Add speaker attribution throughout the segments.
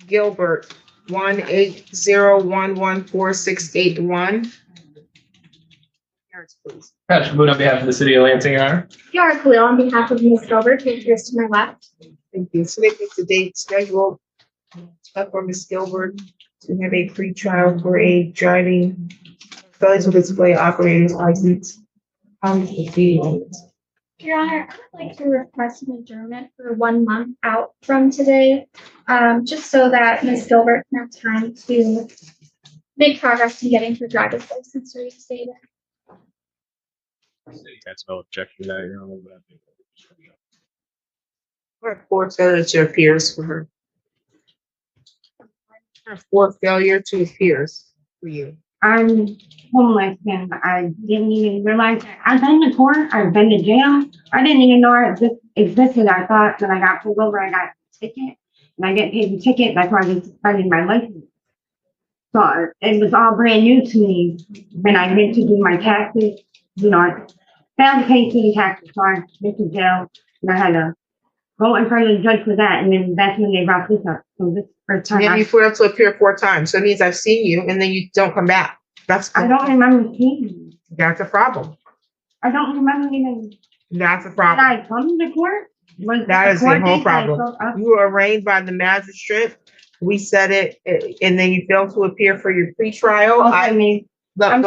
Speaker 1: Gilbert, 180114681. Please.
Speaker 2: Patrick Boone on behalf of the city of Lansing, Your Honor.
Speaker 3: Yara Khalil on behalf of Ms. Gilbert, who appears to my left.
Speaker 1: Thank you. So they picked the date scheduled for Ms. Gilbert to have a pre-trial for a driving failure to display operator's license.
Speaker 3: Your Honor, I would like to request an adjournment for 1 month out from today, just so that Ms. Gilbert can have time to make progress in getting her driver's license reinstated.
Speaker 2: That's no objection to that, Your Honor.
Speaker 1: Four failure to appears for her. Four failure to appears for you.
Speaker 4: I'm homeless and I didn't even realize that I've been to court, I've been to jail. I didn't even know it existed. I thought when I got pulled over, I got a ticket and I get paid the ticket. That's why I was suspending my license. So it was all brand new to me when I went to do my taxes. You know, I failed to pay city taxes, so I went to jail and I had to go in front of the judge for that. And then that's when they brought this up. So this first time.
Speaker 1: Yeah, you failed to appear 4 times. So it means I've seen you and then you don't come back.
Speaker 4: I don't remember seeing you.
Speaker 1: That's a problem.
Speaker 4: I don't remember even.
Speaker 1: That's a
Speaker 4: Did
Speaker 1: problem.
Speaker 4: I come to court?
Speaker 1: That is the whole problem. You were arraigned by the magistrate. We said it, and then you failed to appear for your pretrial. Don't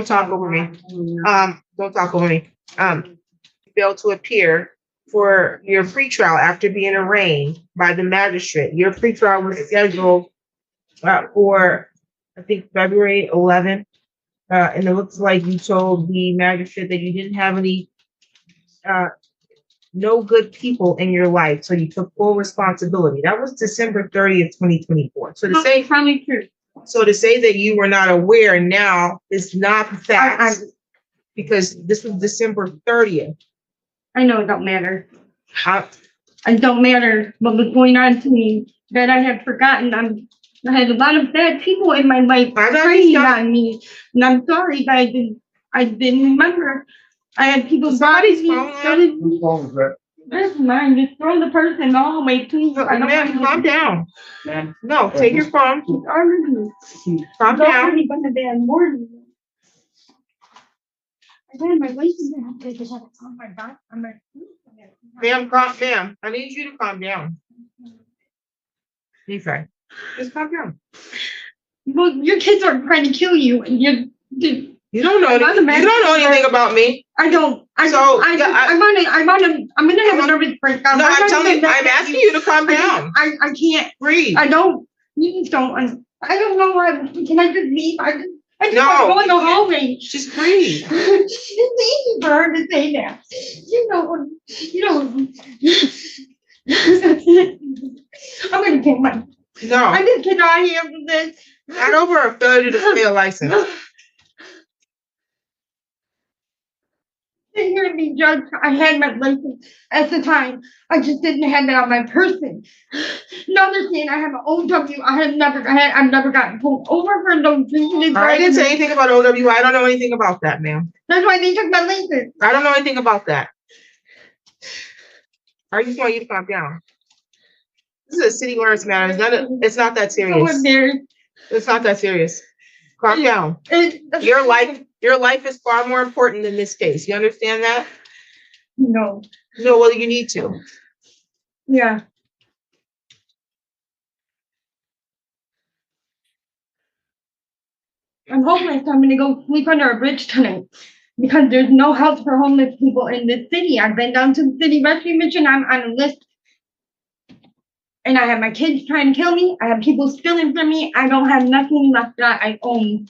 Speaker 1: talk over me. Don't talk over me. You failed to appear for your pretrial after being arraigned by the magistrate. Your pretrial was scheduled for, I think, February 11th. And it looks like you told the magistrate that you didn't have any no good people in your life, so you took full responsibility. That was December 30th, 2024. So to say
Speaker 4: probably true.
Speaker 1: So to say that you were not aware now is not the fact, because this was December 30th.
Speaker 4: I know it don't matter.
Speaker 1: How?
Speaker 4: It don't matter what was going on to me that I had forgotten. I had a lot of bad people in my life preying on me, and I'm sorry, but I didn't remember. I had people.
Speaker 1: Somebody's phone.
Speaker 2: Whose phone is that?
Speaker 4: That's mine. Just throw the person in the hallway, please.
Speaker 1: Ma'am, calm down. Ma'am, no, take your phone. Calm down.
Speaker 4: Already been a bad morning. I had my license and I just had it on my back.
Speaker 1: Ma'am, I need you to calm down. Okay. Just calm down.
Speaker 4: Well, your kids are trying to kill you, and
Speaker 1: you don't know anything. You don't know anything about me.
Speaker 4: I don't. I'm gonna have a nervous breakdown.
Speaker 1: No, I'm asking you to calm down.
Speaker 4: I can't
Speaker 1: breathe.
Speaker 4: I don't. You just don't. I don't know why. Can I just leave? I just
Speaker 1: no,
Speaker 4: want to go in the hallway.
Speaker 1: Just breathe.
Speaker 4: It's easy for her to say that. I'm gonna take my.
Speaker 1: No.
Speaker 4: I just cannot handle this.
Speaker 1: Not over a failure to display a license.
Speaker 4: Hearing me judge, I had my license at the time. I just didn't have it on my person. Another thing, I have an OW. I've never gotten pulled over for no reason.
Speaker 1: I didn't say anything about OW. I don't know anything about that, ma'am.
Speaker 4: That's why they took my license.
Speaker 1: I don't know anything about that. I just want you to calm down. This is a city learns matter. It's not that serious. It's not that serious. Calm down. Your life is far more important than this case. You understand that?
Speaker 4: No.
Speaker 1: No, well, you need to.
Speaker 4: Yeah. I'm homeless. I'm gonna go sleep under a bridge tonight because there's no help for homeless people in this city. I've been down to the city rescue mission. I'm on a list. And I have my kids trying to kill me. I have people stealing from me. I don't have nothing left that I own.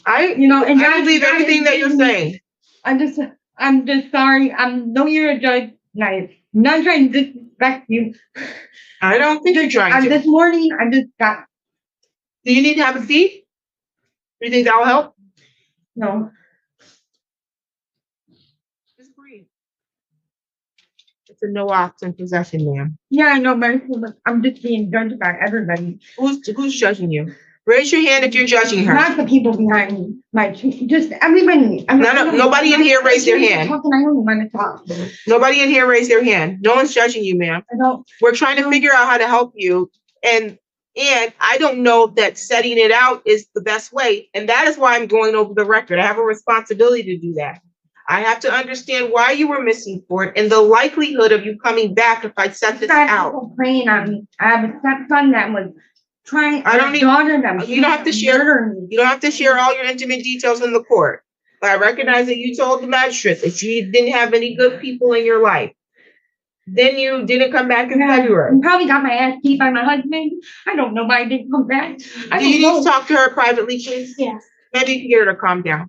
Speaker 4: I believe everything that you're saying. I'm just sorry. I know you're a judge. I'm not trying to disrespect you.
Speaker 1: I don't think you're trying to.
Speaker 4: This morning, I just got.
Speaker 1: Do you need to have a seat? Do you think that will help?
Speaker 4: No.
Speaker 1: Just breathe. It's a no option possession, ma'am.
Speaker 4: Yeah, I know, but I'm just being judged by everybody.
Speaker 1: Who's judging you? Raise your hand if you're judging her.
Speaker 4: Not the people behind me. Just everybody.
Speaker 1: Nobody in here raise their hand.
Speaker 4: I don't want to talk.
Speaker 1: Nobody in here raise their hand. No one's judging you, ma'am.
Speaker 4: I don't.
Speaker 1: We're trying to figure out how to help you And I don't know that setting it out is the best way. And that is why I'm going over the record. I have a responsibility to do that. I have to understand why you were missing for it and the likelihood of you coming back if I set this out.
Speaker 4: Praying on me. I have a stepson that was trying.
Speaker 1: I don't need-
Speaker 4: daughter that
Speaker 1: You don't have to share.
Speaker 4: murder me.
Speaker 1: You don't have to share all your intimate details in the court. But I recognize that you told the magistrate that you didn't have any good people in your life. Then you didn't come back in February.
Speaker 4: I probably got my ass beat by my husband. I don't know why I didn't come back.
Speaker 1: Do you need to talk to her privately, please?
Speaker 3: Yes.
Speaker 1: Maybe you can get her to calm down.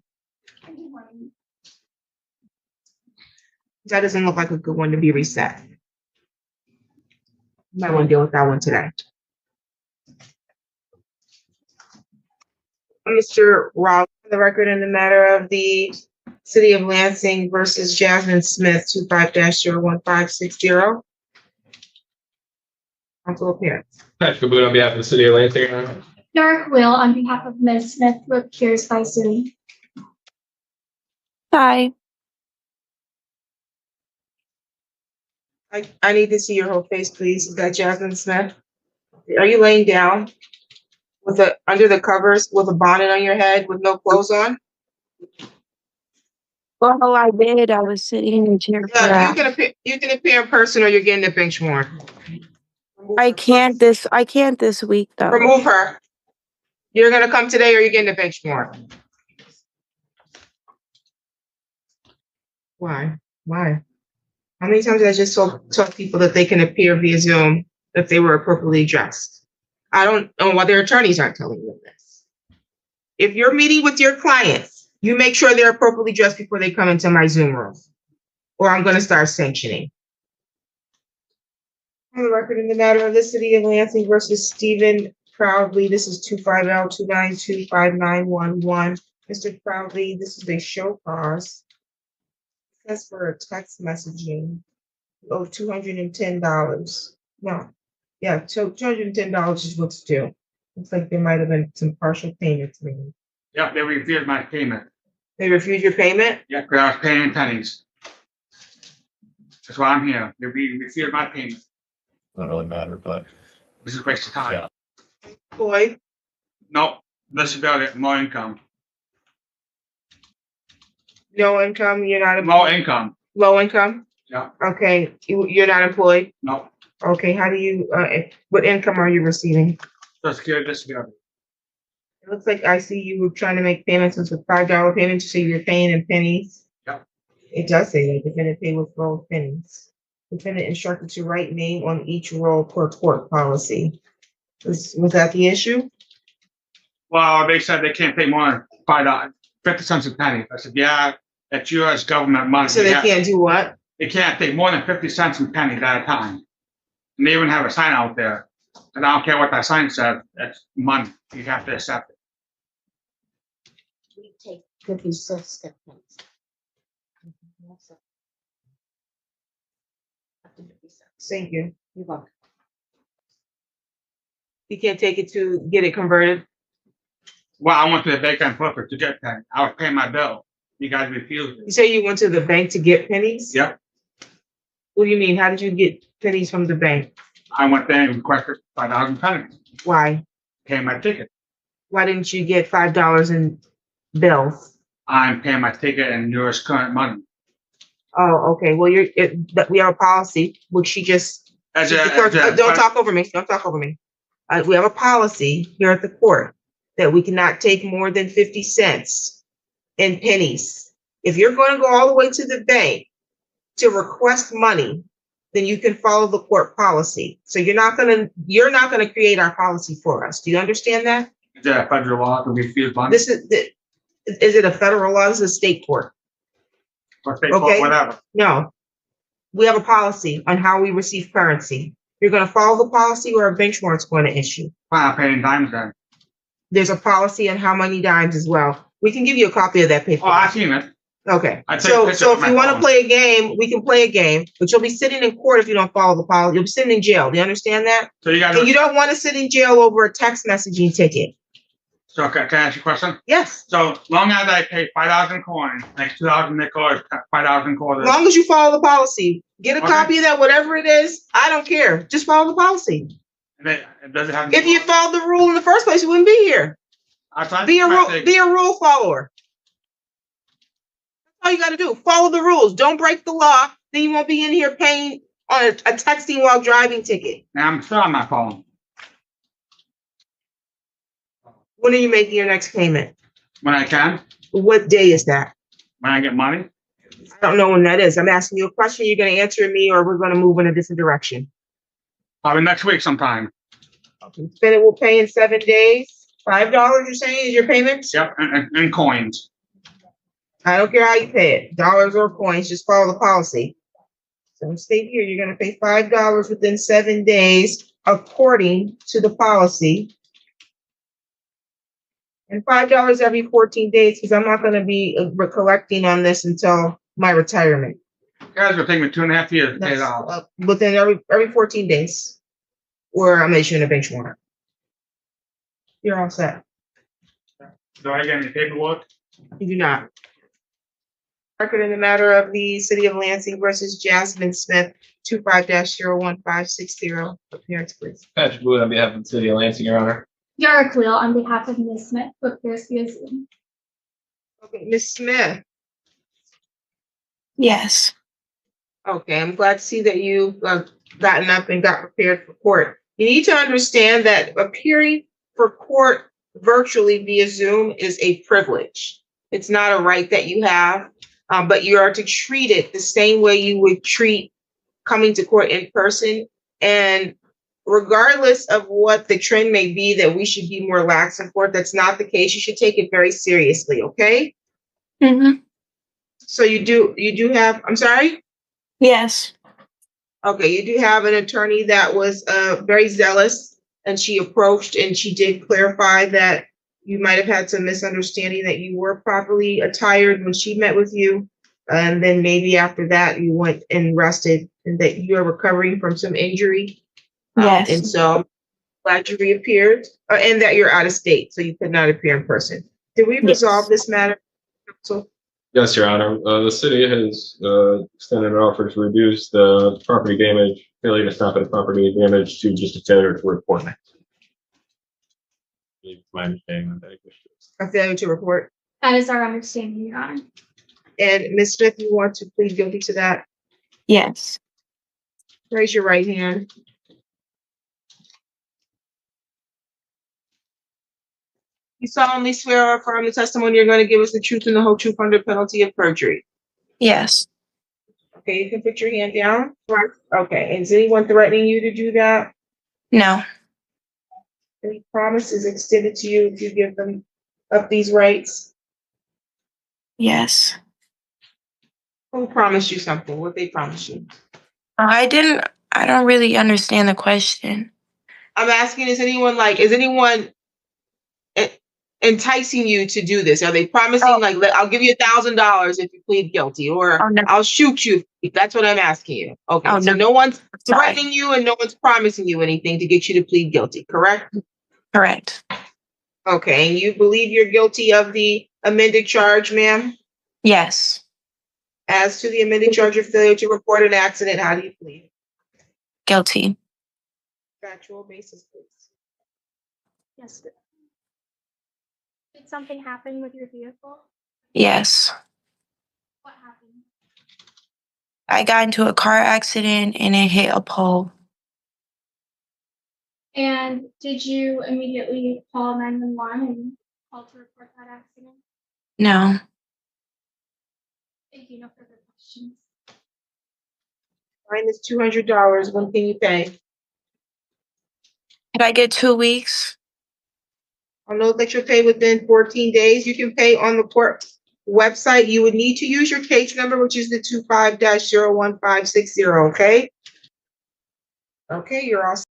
Speaker 1: That doesn't look like a good one to be reset. Might want to deal with that one today. Mr. Ross, for the record in the matter of the City of Lansing versus Jasmine Smith, 25-01560. Council appearance.
Speaker 2: Patrick Caboon on behalf of the city of Lansing, Your Honor.
Speaker 3: Dark Will on behalf of Ms. Smith who appears by Zoom.
Speaker 5: Hi.
Speaker 1: I need to see your whole face, please. Is that Jasmine Smith? Are you laying down with under the covers with a bonnet on your head with no clothes on?
Speaker 5: Well, I did. I was sitting in a chair for that.
Speaker 1: You can appear in person or you're getting a bench warrant.
Speaker 5: I can't this week though.
Speaker 1: Remove her. You're gonna come today or you're getting a bench warrant. Why? How many times did I just tell people that they can appear via Zoom if they were appropriately dressed? I don't know why their attorneys aren't telling them this. If you're meeting with your clients, you make sure they're appropriately dressed before they come into my Zoom room, or I'm going to start sanctioning. On the record in the matter of the City of Lansing versus Stephen Proudly, this is 250-292-5911. Mr. Proudly, this is a show cause. That's for a text messaging of $210. No, yeah, so $210 is what's due. Looks like there might have been some partial payments made.
Speaker 6: Yeah, they refused my payment.
Speaker 1: They refused your payment?
Speaker 6: Yeah, because I was paying in pennies. That's why I'm here. They refused my payment.
Speaker 2: Doesn't really matter, but.
Speaker 6: This is a waste of time.
Speaker 2: Yeah.
Speaker 1: Boy,
Speaker 6: No, disability, more income.
Speaker 1: no income, you're not
Speaker 6: More income.
Speaker 1: low income?
Speaker 6: Yeah.
Speaker 1: Okay, you're not employed?
Speaker 6: No,
Speaker 1: Okay, how do you, what income are you receiving?
Speaker 6: Social Security disability.
Speaker 1: It looks like I see you were trying to make payments with $5 payments, you say you're paying in pennies.
Speaker 6: Yep.
Speaker 1: It does say that defendant paid with roll of pennies. Defendant instructed to write name on each roll per court policy. Was that the issue?
Speaker 6: Well, they said they can't pay more than $5, 50 cents a penny. I said, yeah, that's U.S. government money.
Speaker 1: So they
Speaker 6: Yeah.
Speaker 1: can't do what?
Speaker 6: They can't take more than 50 cents in pennies at a time. And they even have a sign out there. And I don't care what that sign says, that's money. You have to accept it.
Speaker 7: We take 50 cents.
Speaker 1: Thank you.
Speaker 7: You're welcome.
Speaker 1: You can't take it to get it converted?
Speaker 6: Well, I went to the bank and flip it to get that. I was paying my bill. You guys refused
Speaker 1: You
Speaker 6: it.
Speaker 1: say you went to the bank to get pennies?
Speaker 6: Yep.
Speaker 1: What do you mean? How did you get pennies from the bank?
Speaker 6: I went there and requested 5,000 pennies.
Speaker 1: Why?
Speaker 6: Paying my ticket.
Speaker 1: Why didn't you get $5 in bills?
Speaker 6: I'm paying my ticket in U.S. current money.
Speaker 1: Oh, okay. Well, we have a policy, which she just, don't talk over me. Don't talk over me. We have a policy here at the court that we cannot take more than 50 cents in pennies. If you're going to go all the way to the bank to request money, then you can follow the court policy. So you're not going to create our policy for us. Do you understand that?
Speaker 6: Is that a federal law to refuse money?
Speaker 1: Is it a federal law? This is a state court.
Speaker 6: Or state
Speaker 1: Okay.
Speaker 6: court, whatever.
Speaker 1: No. We have a policy on how we receive currency. You're going to follow the policy or a bench warrant's going to issue.
Speaker 6: Fine, I'm paying dimes then.
Speaker 1: There's a policy on how many dimes as well. We can give you a copy of that paper.
Speaker 6: Oh, I seen it.
Speaker 1: Okay.
Speaker 6: I take
Speaker 1: So
Speaker 6: pictures
Speaker 1: if
Speaker 6: with my
Speaker 1: you want to
Speaker 6: phone.
Speaker 1: play a game, we can play a game, but you'll be sitting in court if you don't follow the policy. You'll be sitting in jail. Do you understand that?
Speaker 6: So you guys.
Speaker 1: And you don't want to sit in jail over a text messaging ticket.
Speaker 6: So can I ask you a question?
Speaker 1: Yes.
Speaker 6: So long as I pay 5,000 coins, like 2,000 nickels, 5,000
Speaker 1: As
Speaker 6: quarters.
Speaker 1: long as you follow the policy. Get a
Speaker 6: Okay.
Speaker 1: copy of that, whatever it is. I don't care. Just follow the policy.
Speaker 6: Does it have?
Speaker 1: If you followed the rule in the first place, you wouldn't be here. Be a rule follower. That's all you got to do. Follow the rules. Don't break the law. Then you won't be in here paying on a texting while driving ticket.
Speaker 6: I'm sure I'm not following.
Speaker 1: When are you making your next payment?
Speaker 6: When I can,
Speaker 1: What day is that?
Speaker 6: when I get money.
Speaker 1: I don't know when that is. I'm asking you a question. You're going to answer me, or we're going to move in a different direction.
Speaker 6: Probably next week sometime.
Speaker 1: Okay. Then it will pay in 7 days. $5, you're saying, is your payment?
Speaker 6: Yep, and coins.
Speaker 1: I don't care how you pay it, dollars or coins, just follow the policy. So state here, you're going to pay $5 within 7 days, according to the policy. And $5 every 14 days, because I'm not going to be collecting on this until my retirement.
Speaker 6: Guys, will take me 2.5 years to pay it off.
Speaker 1: Within every 14 days, or I'm issuing a bench warrant. You're all set.
Speaker 6: Do I get any paperwork?
Speaker 1: You do not. Record in the matter of the City of Lansing versus Jasmine Smith, 25-01560. Appearance, please.
Speaker 2: Patrick Wood on behalf of the city of Lansing, Your Honor.
Speaker 3: Yara Khalil on behalf of Ms. Smith, who appears via Zoom.
Speaker 1: Okay, Ms. Smith.
Speaker 5: Yes.
Speaker 1: Okay, I'm glad to see that you've gotten up and got prepared for court. You need to understand that appearing for court virtually via Zoom is a privilege. It's not a right that you have, but you are to treat it the same way you would treat coming to court in person. And regardless of what the trend may be that we should be more lax in court, that's not the case. You should take it very seriously, okay?
Speaker 5: Mm-hmm.
Speaker 1: So you do have, I'm sorry?
Speaker 5: Yes.
Speaker 1: Okay, you do have an attorney that was very zealous, and she approached and she did clarify that you might have had some misunderstanding that you were properly attired when she met with you. And then maybe after that, you went and rested, and that you are recovering from some injury.
Speaker 5: Yes.
Speaker 1: And so glad you reappeared, and that you're out of state, so you could not appear in person. Did we resolve this matter? So,
Speaker 2: Yes, Your Honor. The city has extended an offer to reduce the property damage, failure to stop at property damage to just a failure to report. My understanding of that.
Speaker 1: a failure to report.
Speaker 3: That is our understanding, Your Honor.
Speaker 1: And Ms. Smith, you want to plead guilty to that?
Speaker 5: Yes.
Speaker 1: Raise your right hand. You solemnly swear or affirm the testimony you're going to give us the truth and the whole truth under penalty of perjury.
Speaker 5: Yes.
Speaker 1: Okay, you can put your hand down. Right. Okay, and is anyone threatening you to do that?
Speaker 5: No.
Speaker 1: Any promises extended to you if you give them up these rights?
Speaker 5: Yes.
Speaker 1: Who promised you something? What they promised you?
Speaker 5: I don't really understand the question.
Speaker 1: I'm asking, is anyone enticing you to do this? Are they promising I'll give you $1,000 if you plead guilty, or
Speaker 5: no.
Speaker 1: I'll shoot you? That's what I'm asking you. Okay, so no one's threatening you and no one's promising you anything to get you to plead guilty, correct?
Speaker 5: Correct.
Speaker 1: Okay, and you believe you're guilty of the amended charge, ma'am?
Speaker 5: Yes.
Speaker 1: As to the amended charge of failure to report an accident, how do you plead?
Speaker 5: Guilty.
Speaker 1: Factual basis, please.
Speaker 3: Yes. Did something happen with your vehicle?
Speaker 5: Yes.
Speaker 3: What happened?
Speaker 5: I got into a car accident and it hit a pole.
Speaker 3: And did you immediately call 911 and call to report that accident?
Speaker 5: No.
Speaker 3: Thank you. No further questions.
Speaker 1: Fine is $200. When can you pay?
Speaker 5: Can I get 2 weeks?
Speaker 1: I'll note that you'll pay within 14 days. You can pay on the court website. You would need to use your case number, which is the 25-01560, okay? Okay, you're all set.